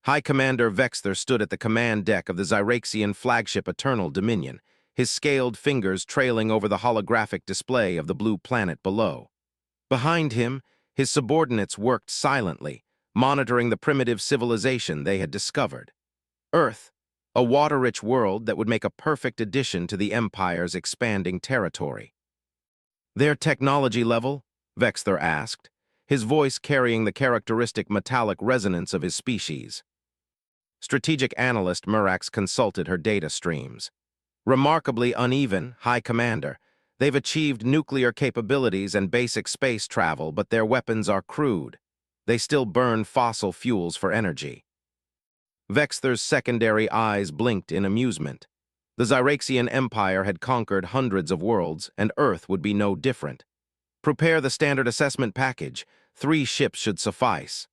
High Commander Vexter stood at the command deck of the Zyraxian flagship Eternal Dominion, his scaled fingers trailing over the holographic display of the blue planet below. Behind him, his subordinates worked silently, monitoring the primitive civilization they had discovered. Earth, a water-rich world that would make a perfect addition to the Empire's expanding territory. "Their technology level?" Vexter asked, his voice carrying the characteristic metallic resonance of his species. Strategic analyst Murax consulted her data streams. "Remarkably uneven, High Commander. They've achieved nuclear capabilities and basic space travel, but their weapons are crude. They still burn fossil fuels for energy." Vexter's secondary eyes blinked in amusement. The Zyraxian Empire had conquered hundreds of worlds, and Earth would be no different. "Prepare the standard assessment package. 3 ships should suffice."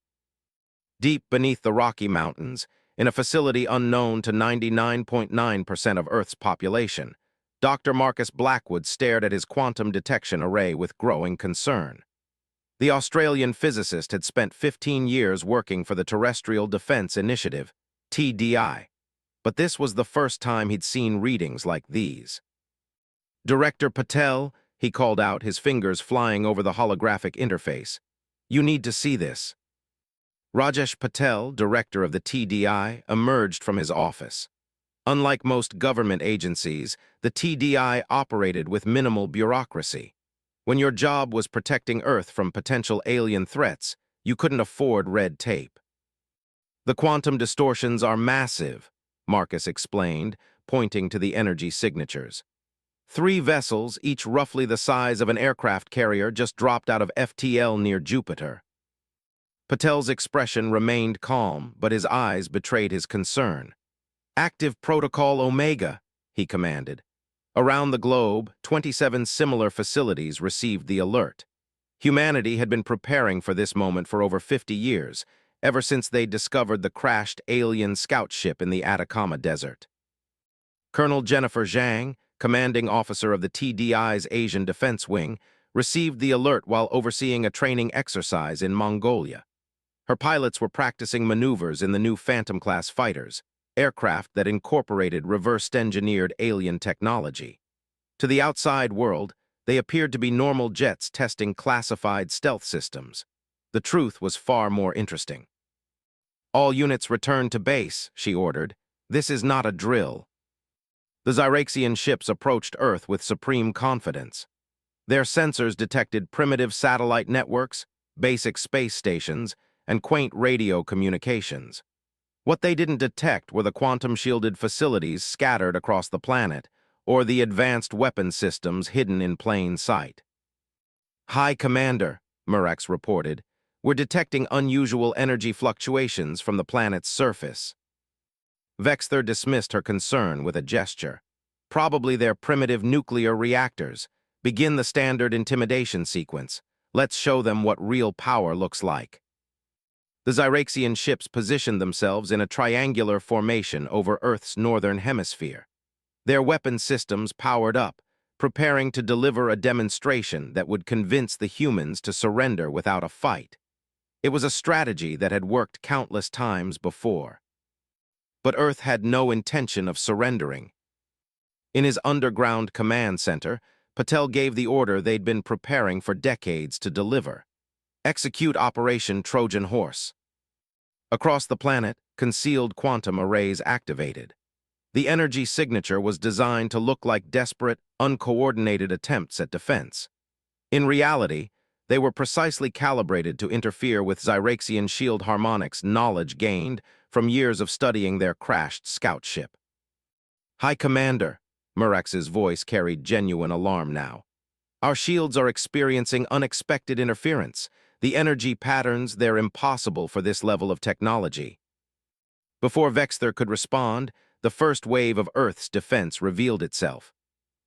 Deep beneath the Rocky Mountains, in a facility unknown to 99.9% of Earth's population, Dr. Marcus Blackwood stared at his quantum detection array with growing concern. The Australian physicist had spent 15 years working for the Terrestrial Defense Initiative, TDI, but this was the first time he'd seen readings like these. "Director Patel," he called out, his fingers flying over the holographic interface. "You need to see this." Rajesh Patel, director of the TDI, emerged from his office. Unlike most government agencies, the TDI operated with minimal bureaucracy. When your job was protecting Earth from potential alien threats, you couldn't afford red tape. "The quantum distortions are massive," Marcus explained, pointing to the energy signatures. 3 vessels, each roughly the size of an aircraft carrier, just dropped out of FTL near Jupiter. Patel's expression remained calm, but his eyes betrayed his concern. "Active Protocol Omega," he commanded. Around the globe, 27 similar facilities received the alert. Humanity had been preparing for this moment for over 50 years, ever since they discovered the crashed alien scout ship in the Atacama Desert. Colonel Jennifer Zhang, commanding officer of the TDI's Asian Defense Wing, received the alert while overseeing a training exercise in Mongolia. Her pilots were practicing maneuvers in the new Phantom-class fighters, aircraft that incorporated reverse-engineered alien technology. To the outside world, they appeared to be normal jets testing classified stealth systems. The truth was far more interesting. "All units return to base," she ordered. "This is not a drill." The Zyraxian ships approached Earth with supreme confidence. Their sensors detected primitive satellite networks, basic space stations, and quaint radio communications. What they didn't detect were the quantum-shielded facilities scattered across the planet, or the advanced weapon systems hidden in plain sight. "High Commander," Murax reported, "we're detecting unusual energy fluctuations from the planet's surface." Vexter dismissed her concern with a gesture. "Probably their primitive nuclear reactors. Begin the standard intimidation sequence. Let's show them what real power looks like." The Zyraxian ships positioned themselves in a triangular formation over Earth's northern hemisphere. Their weapon systems powered up, preparing to deliver a demonstration that would convince the humans to surrender without a fight. It was a strategy that had worked countless times before. But Earth had no intention of surrendering. In his underground command center, Patel gave the order they'd been preparing for decades to deliver. "Execute Operation Trojan Horse." Across the planet, concealed quantum arrays activated. The energy signature was designed to look like desperate, uncoordinated attempts at defense. In reality, they were precisely calibrated to interfere with Zyraxian shield harmonics knowledge gained from years of studying their crashed scout ship. "High Commander," Murax's voice carried genuine alarm now. "Our shields are experiencing unexpected interference. The energy patterns, they're impossible for this level of technology." Before Vexter could respond, the first wave of Earth's defense revealed itself.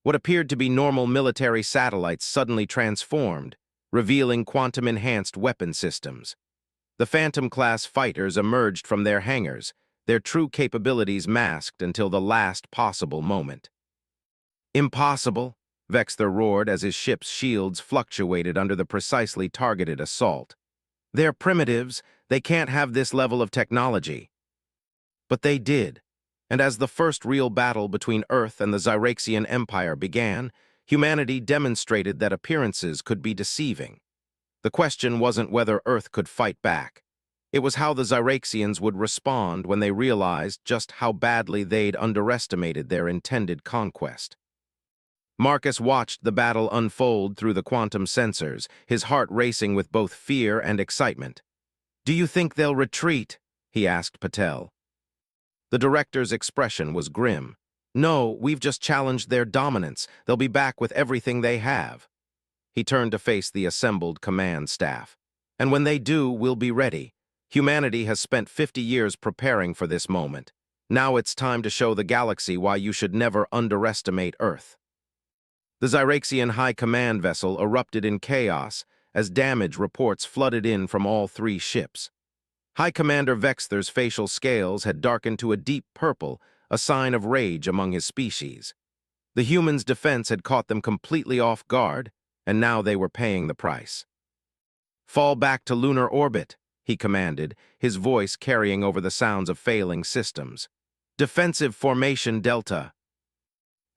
What appeared to be normal military satellites suddenly transformed, revealing quantum-enhanced weapon systems. The Phantom-class fighters emerged from their hangars, their true capabilities masked until the last possible moment. "Impossible," Vexter roared as his ship's shields fluctuated under the precisely targeted assault. "They're primitives. They can't have this level of technology." But they did. And as the first real battle between Earth and the Zyraxian Empire began, humanity demonstrated that appearances could be deceiving. The question wasn't whether Earth could fight back. It was how the Zyraxians would respond when they realized just how badly they'd underestimated their intended conquest. Marcus watched the battle unfold through the quantum sensors, his heart racing with both fear and excitement. "Do you think they'll retreat?" he asked Patel. The director's expression was grim. "No, we've just challenged their dominance. They'll be back with everything they have." He turned to face the assembled command staff. "And when they do, we'll be ready. Humanity has spent 50 years preparing for this moment. Now it's time to show the galaxy why you should never underestimate Earth." The Zyraxian High Command vessel erupted in chaos as damage reports flooded in from all three ships. High Commander Vexther's facial scales had darkened to a deep purple, a sign of rage among his species. The humans' defense had caught them completely off guard, and now they were paying the price. "Fall back to lunar orbit," he commanded, his voice carrying over the sounds of failing systems. "Defensive formation Delta."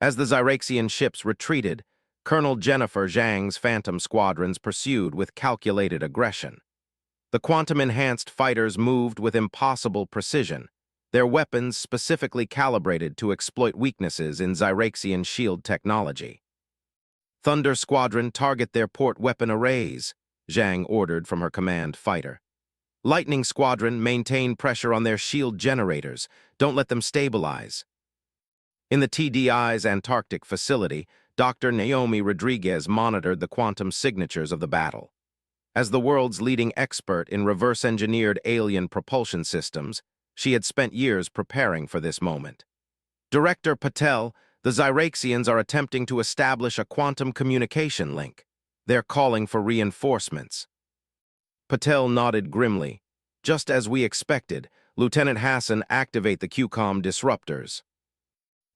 As the Zyraxian ships retreated, Colonel Jennifer Zhang's Phantom squadrons pursued with calculated aggression. The quantum-enhanced fighters moved with impossible precision, their weapons specifically calibrated to exploit weaknesses in Zyraxian shield technology. "Thunder Squadron, target their port weapon arrays," Zhang ordered from her command fighter. "Lightning Squadron, maintain pressure on their shield generators. Don't let them stabilize." In the TDI's Antarctic facility, Dr. Naomi Rodriguez monitored the quantum signatures of the battle. As the world's leading expert in reverse-engineered alien propulsion systems, she had spent years preparing for this moment. "Director Patel, the Zyraxians are attempting to establish a quantum communication link. They're calling for reinforcements." Patel nodded grimly. "Just as we expected, Lieutenant Hassan, activate the QCOM disruptors."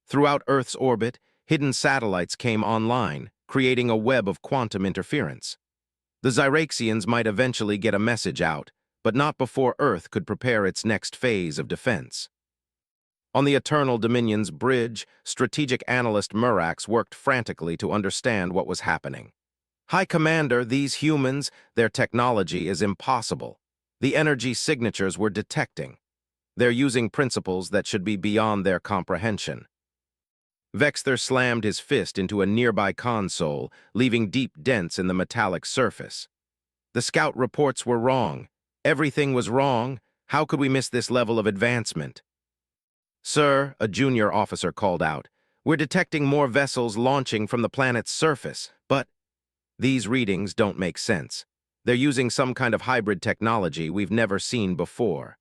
Throughout Earth's orbit, hidden satellites came online, creating a web of quantum interference. The Zyraxians might eventually get a message out, but not before Earth could prepare its next phase of defense. On the Eternal Dominion's bridge, strategic analyst Murax worked frantically to understand what was happening. "High Commander, these humans, their technology is impossible. The energy signatures we're detecting. They're using principles that should be beyond their comprehension." Vexther slammed his fist into a nearby console, leaving deep dents in the metallic surface. "The scout reports were wrong. Everything was wrong. How could we miss this level of advancement?" "Sir," a junior officer called out, "we're detecting more vessels launching from the planet's surface, but these readings don't make sense. They're using some kind of hybrid technology we've never seen before."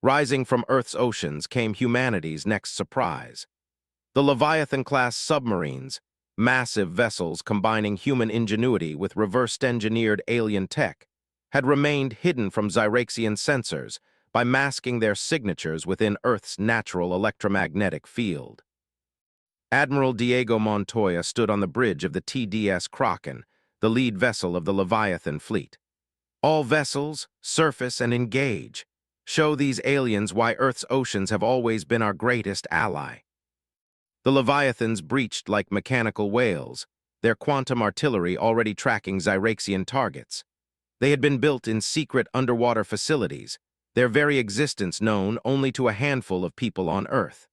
Rising from Earth's oceans came humanity's next surprise. The Leviathan-class submarines, massive vessels combining human ingenuity with reversed-engineered alien tech, had remained hidden from Zyraxian sensors by masking their signatures within Earth's natural electromagnetic field. Admiral Diego Montoya stood on the bridge of the TDS Kraken, the lead vessel of the Leviathan fleet. "All vessels, surface and engage. Show these aliens why Earth's oceans have always been our greatest ally." The Leviathans breached like mechanical whales, their quantum artillery already tracking Zyraxian targets. They had been built in secret underwater facilities, their very existence known only to a handful of people on Earth.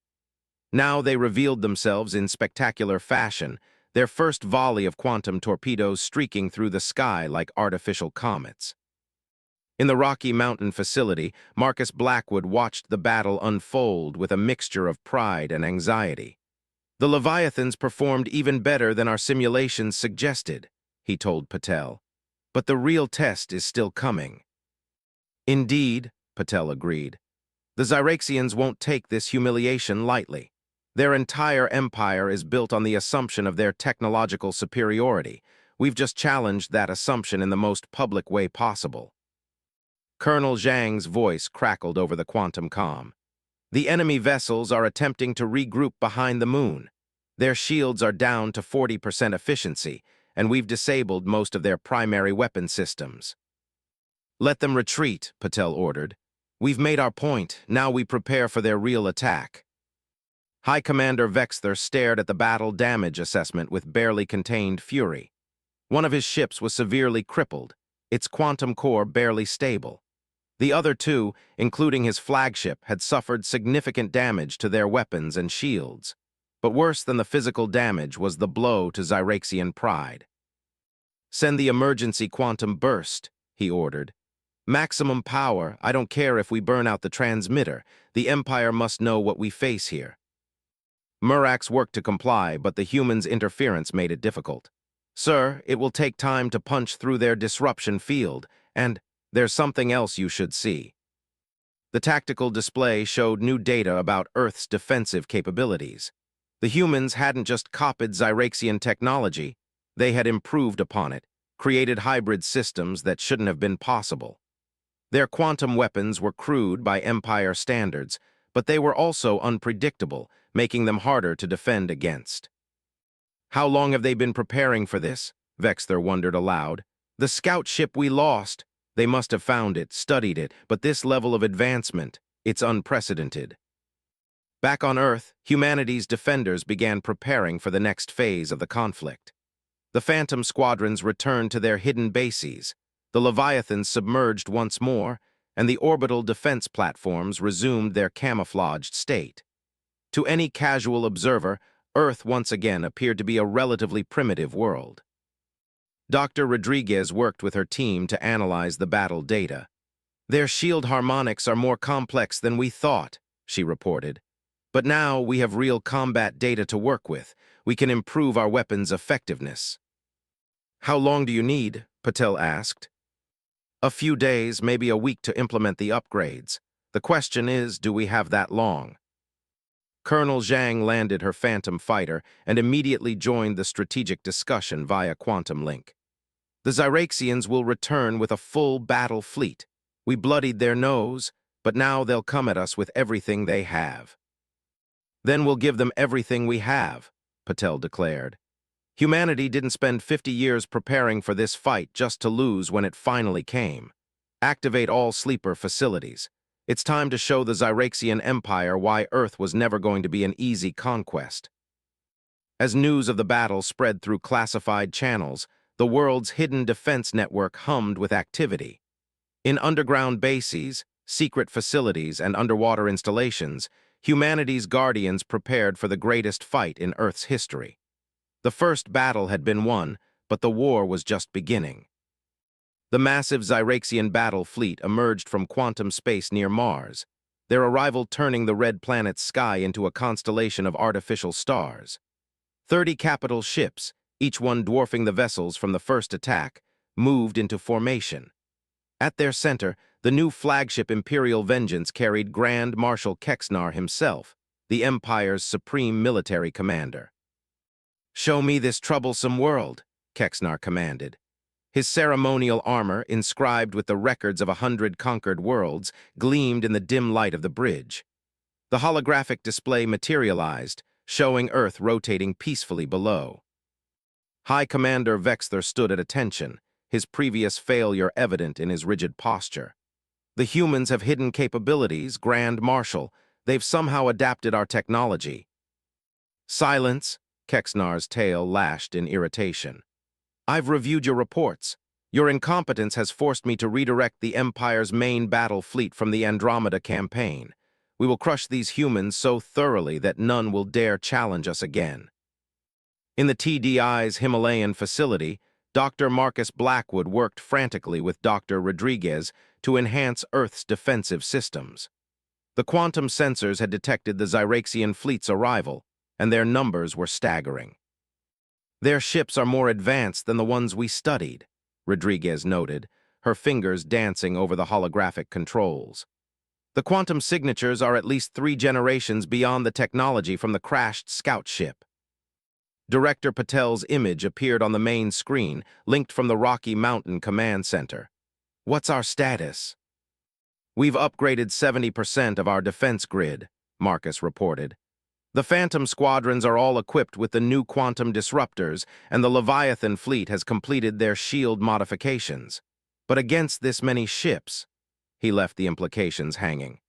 Now they revealed themselves in spectacular fashion, their first volley of quantum torpedoes streaking through the sky like artificial comets. In the Rocky Mountain facility, Marcus Blackwood watched the battle unfold with a mixture of pride and anxiety. "The Leviathans performed even better than our simulations suggested," he told Patel. "But the real test is still coming." "Indeed," Patel agreed. "The Zyraxians won't take this humiliation lightly. Their entire empire is built on the assumption of their technological superiority. We've just challenged that assumption in the most public way possible." Colonel Zhang's voice crackled over the quantum comm. "The enemy vessels are attempting to regroup behind the moon. Their shields are down to 40% efficiency, and we've disabled most of their primary weapon systems." "Let them retreat," Patel ordered. We've made our point, now we prepare for their real attack. High Commander Vexther stared at the battle damage assessment with barely contained fury. One of his ships was severely crippled, its quantum core barely stable. The other two, including his flagship, had suffered significant damage to their weapons and shields. But worse than the physical damage was the blow to Zyraxian pride. "Send the emergency quantum burst," he ordered. "Maximum power, I don't care if we burn out the transmitter. The Empire must know what we face here." Murax worked to comply, but the humans' interference made it difficult. "Sir, it will take time to punch through their disruption field, and there's something else you should see." The tactical display showed new data about Earth's defensive capabilities. The humans hadn't just copied Zyraxian technology, they had improved upon it, created hybrid systems that shouldn't have been possible. Their quantum weapons were crude by Empire standards, but they were also unpredictable, making them harder to defend against. "How long have they been preparing for this?" Vexther wondered aloud. "The scout ship we lost. They must have found it, studied it, but this level of advancement, it's unprecedented." Back on Earth, humanity's defenders began preparing for the next phase of the conflict. The Phantom squadrons returned to their hidden bases, the Leviathans submerged once more, and the orbital defense platforms resumed their camouflaged state. To any casual observer, Earth once again appeared to be a relatively primitive world. Dr. Rodriguez worked with her team to analyze the battle data. "Their shield harmonics are more complex than we thought," she reported. "But now we have real combat data to work with. We can improve our weapons' effectiveness." "How long do you need?" Patel asked. "A few days, maybe a week to implement the upgrades. The question is, do we have that long?" Colonel Zhang landed her Phantom fighter and immediately joined the strategic discussion via quantum link. "The Zyraxians will return with a full battle fleet. We bloodied their nose, but now they'll come at us with everything they have." "Then we'll give them everything we have," Patel declared. "Humanity didn't spend 50 years preparing for this fight just to lose when it finally came. Activate all sleeper facilities. It's time to show the Zyraxian Empire why Earth was never going to be an easy conquest." As news of the battle spread through classified channels, the world's hidden defense network hummed with activity. In underground bases, secret facilities, and underwater installations, humanity's guardians prepared for the greatest fight in Earth's history. The first battle had been won, but the war was just beginning. The massive Zyraxian battle fleet emerged from quantum space near Mars, their arrival turning the red planet's sky into a constellation of artificial stars. 30 capital ships, each one dwarfing the vessels from the first attack, moved into formation. At their center, the new flagship Imperial Vengeance carried Grand Marshal Kexnar himself, the Empire's supreme military commander. "Show me this troublesome world," Kexnar commanded. His ceremonial armor, inscribed with the records of 100 conquered worlds, gleamed in the dim light of the bridge. The holographic display materialized, showing Earth rotating peacefully below. High Commander Vexther stood at attention, his previous failure evident in his rigid posture. "The humans have hidden capabilities, Grand Marshal. They've somehow adapted our technology." "Silence," Kexnar's tail lashed in irritation. "I've reviewed your reports. Your incompetence has forced me to redirect the Empire's main battle fleet from the Andromeda campaign. We will crush these humans so thoroughly that none will dare challenge us again." In the TDI's Himalayan facility, Dr. Marcus Blackwood worked frantically with Dr. Rodriguez to enhance Earth's defensive systems. The quantum sensors had detected the Zyraxian fleet's arrival, and their numbers were staggering. "Their ships are more advanced than the ones we studied," Rodriguez noted, her fingers dancing over the holographic controls. "The quantum signatures are at least 3 generations beyond the technology from the crashed scout ship." Director Patel's image appeared on the main screen, linked from the Rocky Mountain Command Center. "What's our status?" "We've upgraded 70% of our defense grid," Marcus reported. "The Phantom squadrons are all equipped with the new quantum disruptors, and the Leviathan fleet has completed their shield modifications. But against this many ships, He left the implications hanging.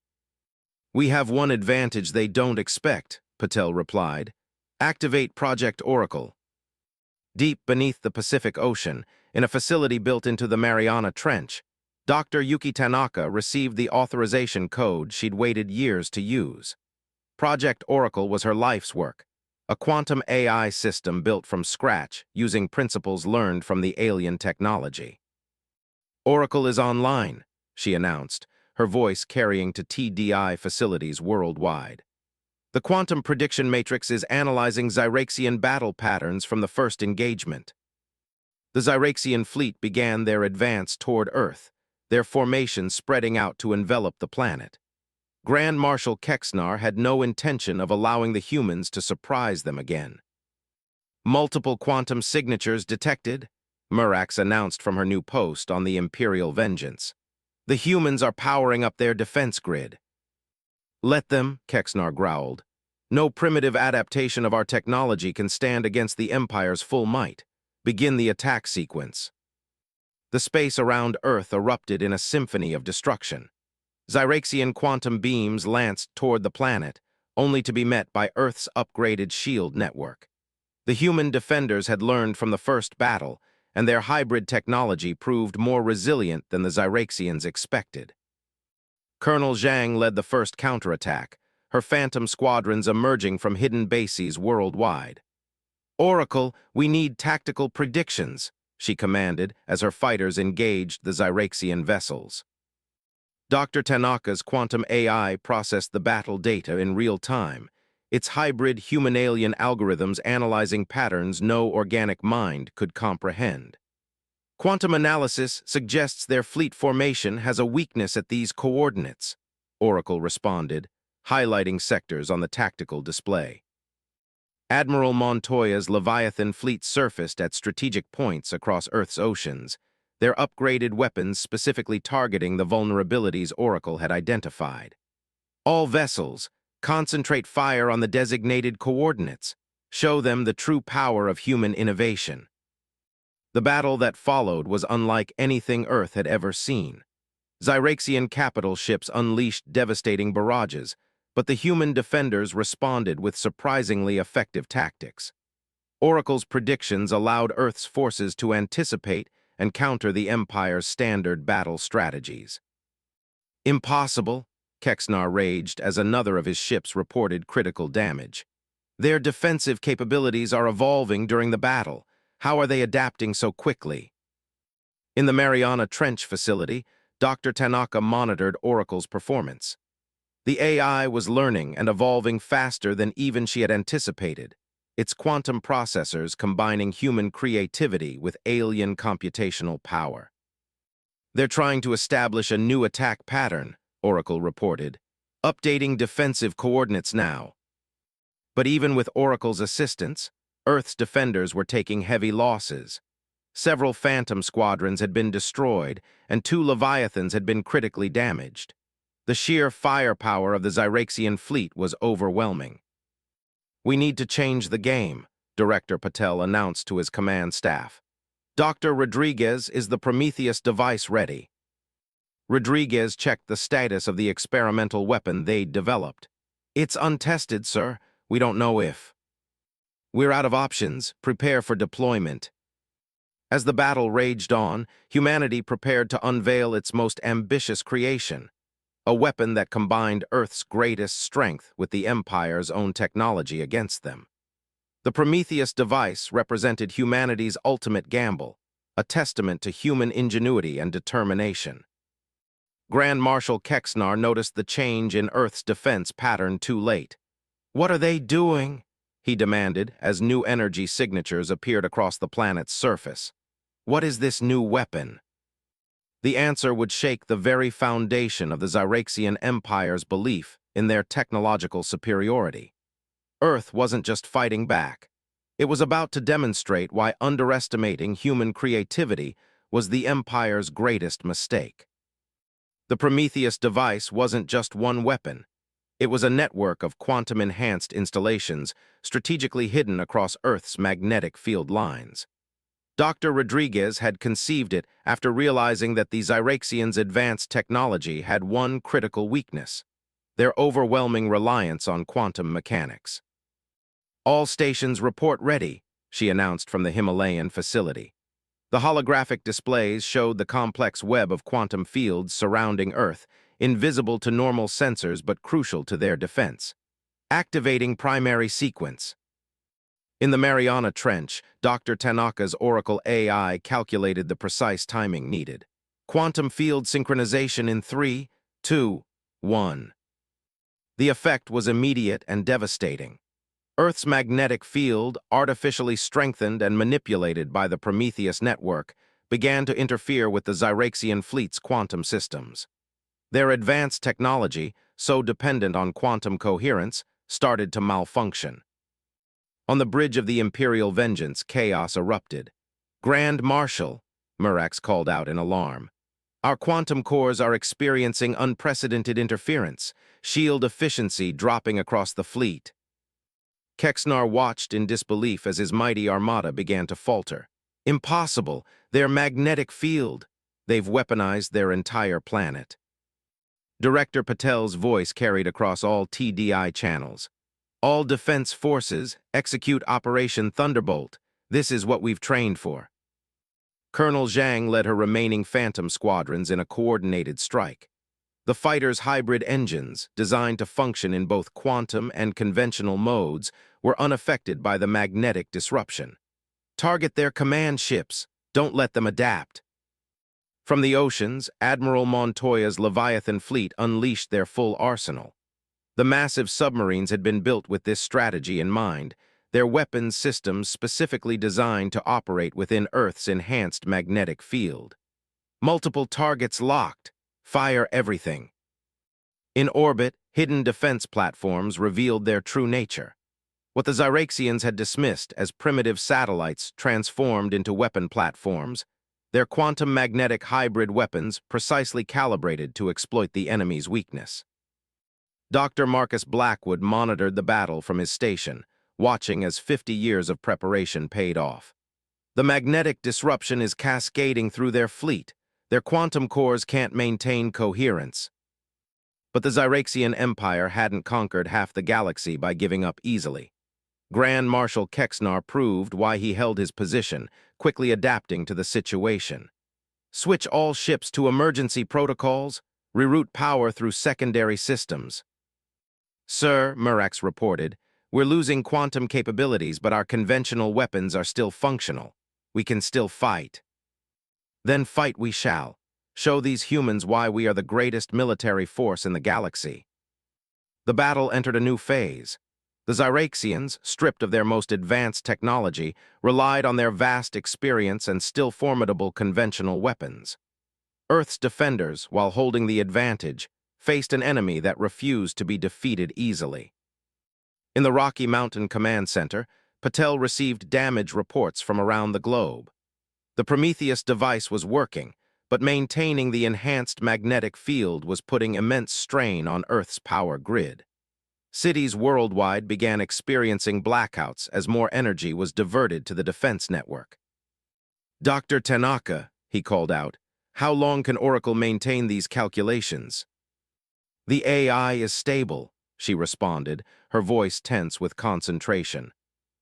"We have one advantage they don't expect," Patel replied. "Activate Project Oracle." Deep beneath the Pacific Ocean, in a facility built into the Mariana Trench, Dr. Yuki Tanaka received the authorization code she'd waited years to use. Project Oracle was her life's work, a quantum AI system built from scratch using principles learned from the alien technology. "Oracle is online," she announced, her voice carrying to TDI facilities worldwide. "The quantum prediction matrix is analyzing Zyraxian battle patterns from the first engagement." The Zyraxian fleet began their advance toward Earth, their formation spreading out to envelop the planet. Grand Marshal Kexnar had no intention of allowing the humans to surprise them again. "Multiple quantum signatures detected," Murax announced from her new post on the Imperial Vengeance. "The humans are powering up their defense grid." "Let them," Kexnar growled. "No primitive adaptation of our technology can stand against the Empire's full might. Begin the attack sequence." The space around Earth erupted in a symphony of destruction. Zyraxian quantum beams lanced toward the planet, only to be met by Earth's upgraded shield network. The human defenders had learned from the first battle, and their hybrid technology proved more resilient than the Zyraxians expected. Colonel Zhang led the first counterattack, her phantom squadrons emerging from hidden bases worldwide. "Oracle, we need tactical predictions," she commanded as her fighters engaged the Zyraxian vessels. Dr. Tanaka's quantum AI processed the battle data in real time, its hybrid human-alien algorithms analyzing patterns no organic mind could comprehend. "Quantum analysis suggests their fleet formation has a weakness at these coordinates," Oracle responded, highlighting sectors on the tactical display. Admiral Montoya's Leviathan fleet surfaced at strategic points across Earth's oceans, their upgraded weapons specifically targeting the vulnerabilities Oracle had identified. "All vessels, concentrate fire on the designated coordinates. Show them the true power of human innovation." The battle that followed was unlike anything Earth had ever seen. Zyraxian capital ships unleashed devastating barrages, but the human defenders responded with surprisingly effective tactics. Oracle's predictions allowed Earth's forces to anticipate and counter the Empire's standard battle strategies. "Impossible," Kexnar raged as another of his ships reported critical damage. "Their defensive capabilities are evolving during the battle. How are they adapting so quickly?" In the Mariana Trench facility, Dr. Tanaka monitored Oracle's performance. The AI was learning and evolving faster than even she had anticipated, its quantum processors combining human creativity with alien computational power. "They're trying to establish a new attack pattern," Oracle reported, "updating defensive coordinates now." But even with Oracle's assistance, Earth's defenders were taking heavy losses. Several Phantom squadrons had been destroyed, and 2 Leviathans had been critically damaged. The sheer firepower of the Zyraxian fleet was overwhelming. "We need to change the game," Director Patel announced to his command staff. "Dr. Rodriguez, is the Prometheus device ready?" Rodriguez checked the status of the experimental weapon they'd developed. "It's untested, sir. We don't know if." "We're out of options. Prepare for deployment." As the battle raged on, humanity prepared to unveil its most ambitious creation, a weapon that combined Earth's greatest strength with the Empire's own technology against them. The Prometheus device represented humanity's ultimate gamble, a testament to human ingenuity and determination. Grand Marshal Kexnar noticed the change in Earth's defense pattern too late. "What are they doing?" he demanded as new energy signatures appeared across the planet's surface. "What is this new weapon?" The answer would shake the very foundation of the Zyraxian Empire's belief in their technological superiority. Earth wasn't just fighting back. It was about to demonstrate why underestimating human creativity was the Empire's greatest mistake. The Prometheus device wasn't just one weapon. It was a network of quantum-enhanced installations strategically hidden across Earth's magnetic field lines. Dr. Rodriguez had conceived it after realizing that the Zyraxians' advanced technology had one critical weakness: their overwhelming reliance on quantum mechanics. "All stations report ready," she announced from the Himalayan facility. The holographic displays showed the complex web of quantum fields surrounding Earth, invisible to normal sensors but crucial to their defense. Activating primary sequence. In the Mariana Trench, Dr. Tanaka's Oracle AI calculated the precise timing needed. Quantum field synchronization in 3, 2, 1. The effect was immediate and devastating. Earth's magnetic field, artificially strengthened and manipulated by the Prometheus network, began to interfere with the Zyraxian fleet's quantum systems. Their advanced technology, so dependent on quantum coherence, started to malfunction. On the bridge of the Imperial Vengeance, chaos erupted. "Grand Marshal," Murax called out in alarm. "Our quantum cores are experiencing unprecedented interference, shield efficiency dropping across the fleet." Kexnar watched in disbelief as his mighty armada began to falter. "Impossible! Their magnetic field! They've weaponized their entire planet." Director Patel's voice carried across all TDI channels. "All defense forces, execute Operation Thunderbolt. This is what we've trained for." Colonel Zhang led her remaining Phantom squadrons in a coordinated strike. The fighters' hybrid engines, designed to function in both quantum and conventional modes, were unaffected by the magnetic disruption. "Target their command ships. Don't let them adapt." From the oceans, Admiral Montoya's Leviathan fleet unleashed their full arsenal. The massive submarines had been built with this strategy in mind, their weapons systems specifically designed to operate within Earth's enhanced magnetic field. Multiple targets locked. Fire everything. In orbit, hidden defense platforms revealed their true nature. What the Zyraxians had dismissed as primitive satellites transformed into weapon platforms, their quantum magnetic hybrid weapons precisely calibrated to exploit the enemy's weakness. Dr. Marcus Blackwood monitored the battle from his station, watching as 50 years of preparation paid off. The magnetic disruption is cascading through their fleet. Their quantum cores can't maintain coherence. But the Zyraxian Empire hadn't conquered half the galaxy by giving up easily. Grand Marshal Kexnar proved why he held his position, quickly adapting to the situation. "Switch all ships to emergency protocols, reroute power through secondary systems." "Sir," Murax reported, "we're losing quantum capabilities, but our conventional weapons are still functional. We can still fight." "Then fight we shall. Show these humans why we are the greatest military force in the galaxy." The battle entered a new phase. The Zyraxians, stripped of their most advanced technology, relied on their vast experience and still formidable conventional weapons. Earth's defenders, while holding the advantage, faced an enemy that refused to be defeated easily. In the Rocky Mountain Command Center, Patel received damage reports from around the globe. The Prometheus device was working, but maintaining the enhanced magnetic field was putting immense strain on Earth's power grid. Cities worldwide began experiencing blackouts as more energy was diverted to the defense network. "Dr. Tanaka," he called out, "how long can Oracle maintain these calculations?" "The AI is stable," she responded, her voice tense with concentration.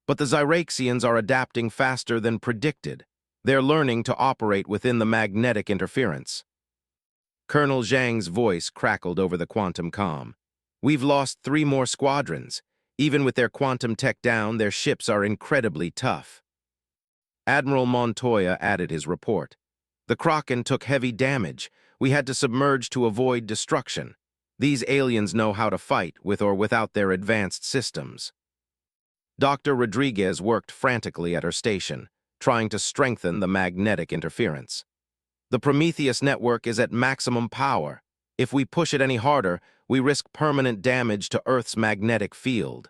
"But the Zyraxians are adapting faster than predicted. They're learning to operate within the magnetic interference." Colonel Zhang's voice crackled over the quantum comm. "We've lost 3 more squadrons. Even with their quantum tech down, their ships are incredibly tough." Admiral Montoya added his report. "The Kraken took heavy damage. We had to submerge to avoid destruction. These aliens know how to fight, with or without their advanced systems." Dr. Rodriguez worked frantically at her station, trying to strengthen the magnetic interference. "The Prometheus network is at maximum power. If we push it any harder, we risk permanent damage to Earth's magnetic field."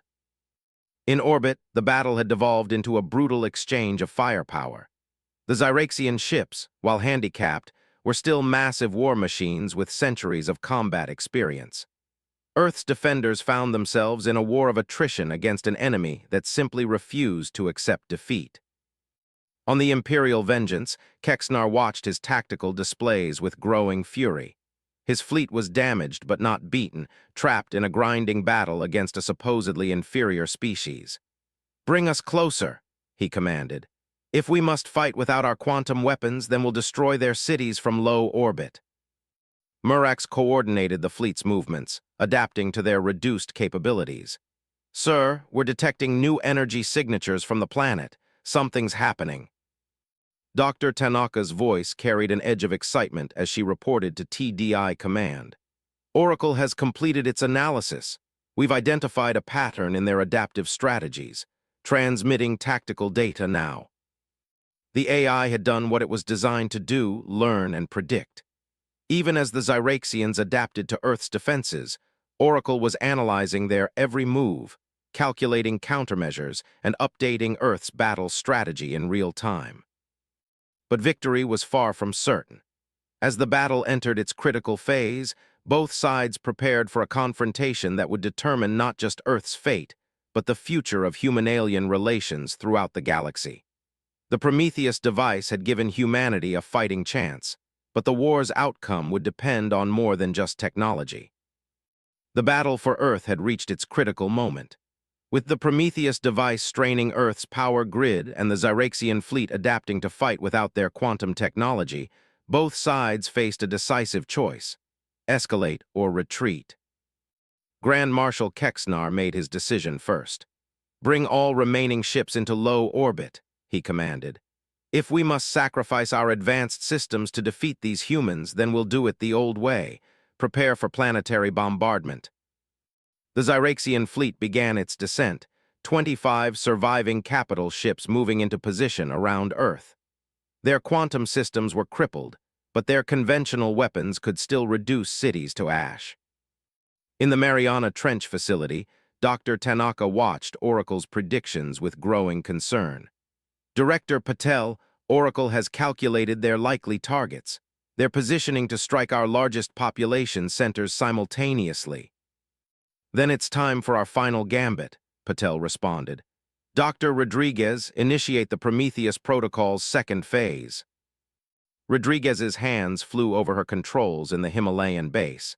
In orbit, the battle had devolved into a brutal exchange of firepower. The Zyraxian ships, while handicapped, were still massive war machines with centuries of combat experience. Earth's defenders found themselves in a war of attrition against an enemy that simply refused to accept defeat. On the Imperial Vengeance, Kexnar watched his tactical displays with growing fury. His fleet was damaged but not beaten, trapped in a grinding battle against a supposedly inferior species. "Bring us closer," he commanded. "If we must fight without our quantum weapons, then we'll destroy their cities from low orbit." Murax coordinated the fleet's movements, adapting to their reduced capabilities. "Sir, we're detecting new energy signatures from the planet. Something's happening." Dr. Tanaka's voice carried an edge of excitement as she reported to TDI Command. "Oracle has completed its analysis. We've identified a pattern in their adaptive strategies, transmitting tactical data now." The AI had done what it was designed to do: learn and predict. Even as the Zyraxians adapted to Earth's defenses, Oracle was analyzing their every move, calculating countermeasures, and updating Earth's battle strategy in real time. But victory was far from certain. As the battle entered its critical phase, both sides prepared for a confrontation that would determine not just Earth's fate, but the future of human-alien relations throughout the galaxy. The Prometheus device had given humanity a fighting chance, but the war's outcome would depend on more than just technology. The battle for Earth had reached its critical moment. With the Prometheus device straining Earth's power grid and the Zyraxian fleet adapting to fight without their quantum technology, both sides faced a decisive choice: escalate or retreat. Grand Marshal Kexnar made his decision first. "Bring all remaining ships into low orbit," he commanded. "If we must sacrifice our advanced systems to defeat these humans, then we'll do it the old way. Prepare for planetary bombardment." The Zyraxian fleet began its descent, 25 surviving capital ships moving into position around Earth. Their quantum systems were crippled, but their conventional weapons could still reduce cities to ash. In the Mariana Trench facility, Dr. Tanaka watched Oracle's predictions with growing concern. "Director Patel, Oracle has calculated their likely targets. They're positioning to strike our largest population centers simultaneously." "Then it's time for our final gambit," Patel responded. "Dr. Rodriguez, initiate the Prometheus Protocol's second phase." Rodriguez's hands flew over her controls in the Himalayan base.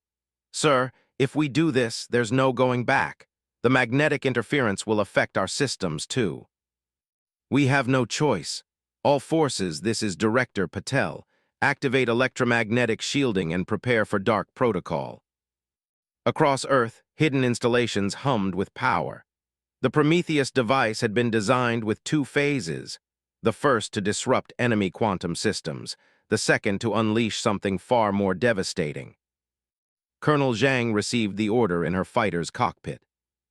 "Sir, if we do this, there's no going back. The magnetic interference will affect our systems too." "We have no choice. All forces, this is Director Patel. Activate electromagnetic shielding and prepare for Dark Protocol." Across Earth, hidden installations hummed with power. The Prometheus device had been designed with two phases: the first to disrupt enemy quantum systems, the second to unleash something far more devastating. Colonel Zhang received the order in her fighter's cockpit.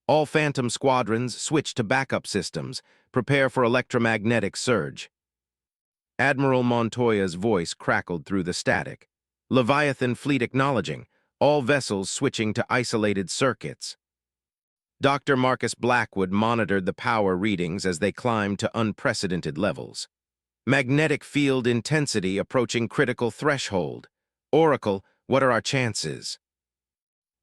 "All Phantom squadrons, switch to backup systems. Prepare for electromagnetic surge." Admiral Montoya's voice crackled through the static. "Leviathan fleet acknowledging. All vessels switching to isolated circuits." Dr. Marcus Blackwood monitored the power readings as they climbed to unprecedented levels. "Magnetic field intensity approaching critical threshold. Oracle, what are our chances?"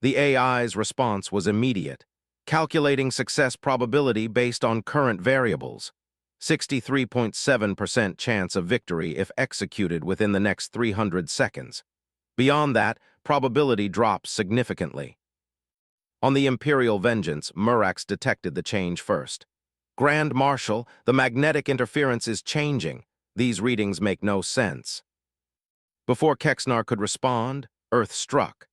The AI's response was immediate, calculating success probability based on current variables. 63.7% chance of victory if executed within the next 300 seconds. Beyond that, probability drops significantly. On the Imperial Vengeance, Murax detected the change first. "Grand Marshal, the magnetic interference is changing. These readings make no sense." Before Kexnar could respond, Earth struck.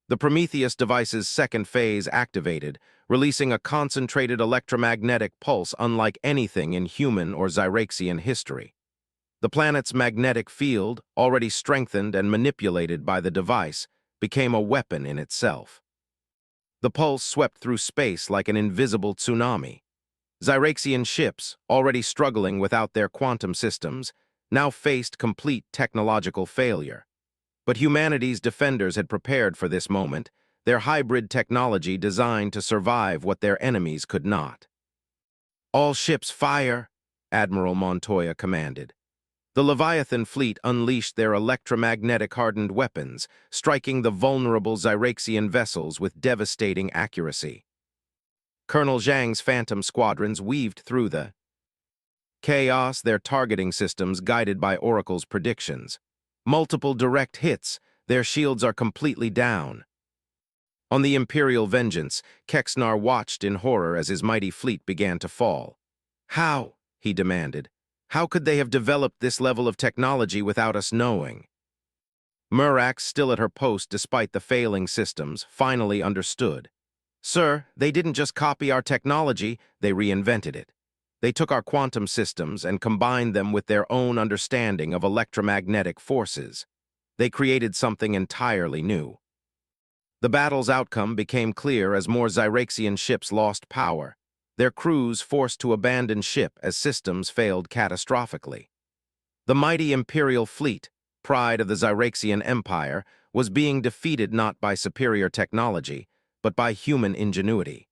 The Prometheus device's second phase activated, releasing a concentrated electromagnetic pulse unlike anything in human or Zyraxian history. The planet's magnetic field, already strengthened and manipulated by the device, became a weapon in itself. The pulse swept through space like an invisible tsunami. Zyraxian ships, already struggling without their quantum systems, now faced complete technological failure. But humanity's defenders had prepared for this moment, their hybrid technology designed to survive what their enemies could not. "All ships fire," Admiral Montoya commanded. The Leviathan fleet unleashed their electromagnetic-hardened weapons, striking the vulnerable Zyraxian vessels with devastating accuracy. Colonel Zhang's Phantom squadrons weaved through the Chaos, their targeting systems guided by Oracle's predictions. Multiple direct hits, their shields are completely down. On the Imperial Vengeance, Kexnar watched in horror as his mighty fleet began to fall. How? He demanded. How could they have developed this level of technology without us knowing? Murax, still at her post despite the failing systems, finally understood. Sir, they didn't just copy our technology, they reinvented it. They took our quantum systems and combined them with their own understanding of electromagnetic forces. They created something entirely new. The battle's outcome became clear as more Zyraxian ships lost power, their crews forced to abandon ship as systems failed catastrophically. The mighty Imperial fleet, pride of the Zyraxian Empire, was being defeated not by superior technology, but by human ingenuity.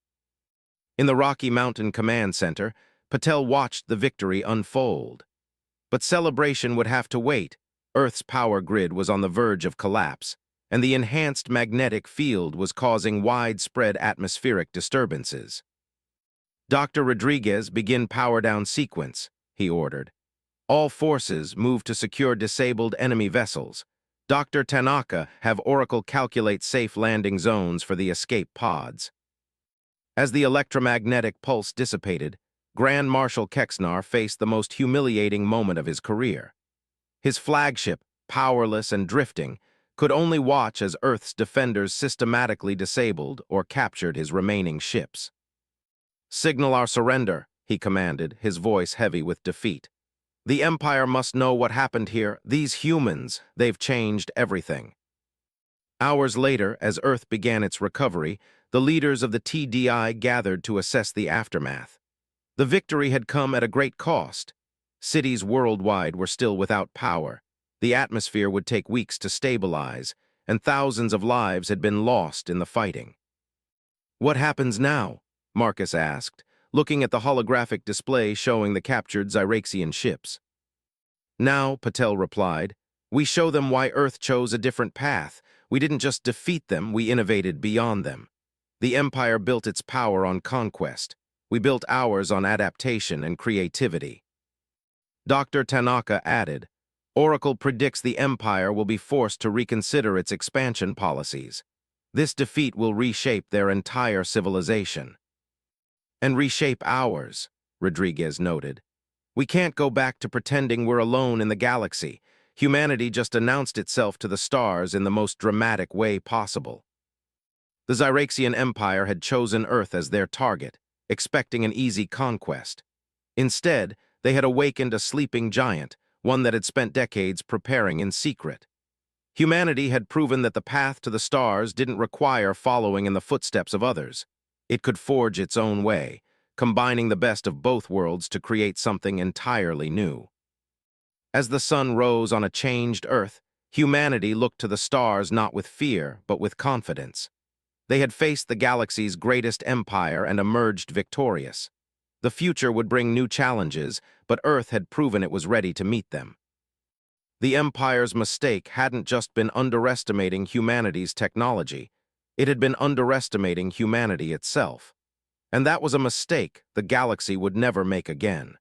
In the Rocky Mountain Command Center, Patel watched the victory unfold. But celebration would have to wait. Earth's power grid was on the verge of collapse, and the enhanced magnetic field was causing widespread atmospheric disturbances. Dr. Rodriguez, begin power-down sequence, he ordered. All forces move to secure disabled enemy vessels. Dr. Tanaka, have Oracle calculate safe landing zones for the escape pods. As the electromagnetic pulse dissipated, Grand Marshal Kexnar faced the most humiliating moment of his career. His flagship, powerless and drifting, could only watch as Earth's defenders systematically disabled or captured his remaining ships. Signal our surrender, he commanded, his voice heavy with defeat. The Empire must know what happened here. These humans, they've changed everything. Hours later, as Earth began its recovery, the leaders of the TDI gathered to assess the aftermath. The victory had come at a great cost. Cities worldwide were still without power. The atmosphere would take weeks to stabilize, and thousands of lives had been lost in the fighting. What happens now? Marcus asked, looking at the holographic display showing the captured Zyraxian ships. Now, Patel replied, we show them why Earth chose a different path. We didn't just defeat them, we innovated beyond them. The Empire built its power on conquest. We built ours on adaptation and creativity. Dr. Tanaka added, Oracle predicts the Empire will be forced to reconsider its expansion policies. This defeat will reshape their entire civilization. And reshape ours, Rodriguez noted. We can't go back to pretending we're alone in the galaxy. Humanity just announced itself to the stars in the most dramatic way possible. The Zyraxian Empire had chosen Earth as their target, expecting an easy conquest. Instead, they had awakened a sleeping giant, one that had spent decades preparing in secret. Humanity had proven that the path to the stars didn't require following in the footsteps of others. It could forge its own way, combining the best of both worlds to create something entirely new. As the sun rose on a changed Earth, humanity looked to the stars not with fear, but with confidence. They had faced the galaxy's greatest empire and emerged victorious. The future would bring new challenges, but Earth had proven it was ready to meet them. The Empire's mistake hadn't just been underestimating humanity's technology, it had been underestimating humanity itself. And that was a mistake the galaxy would never make again.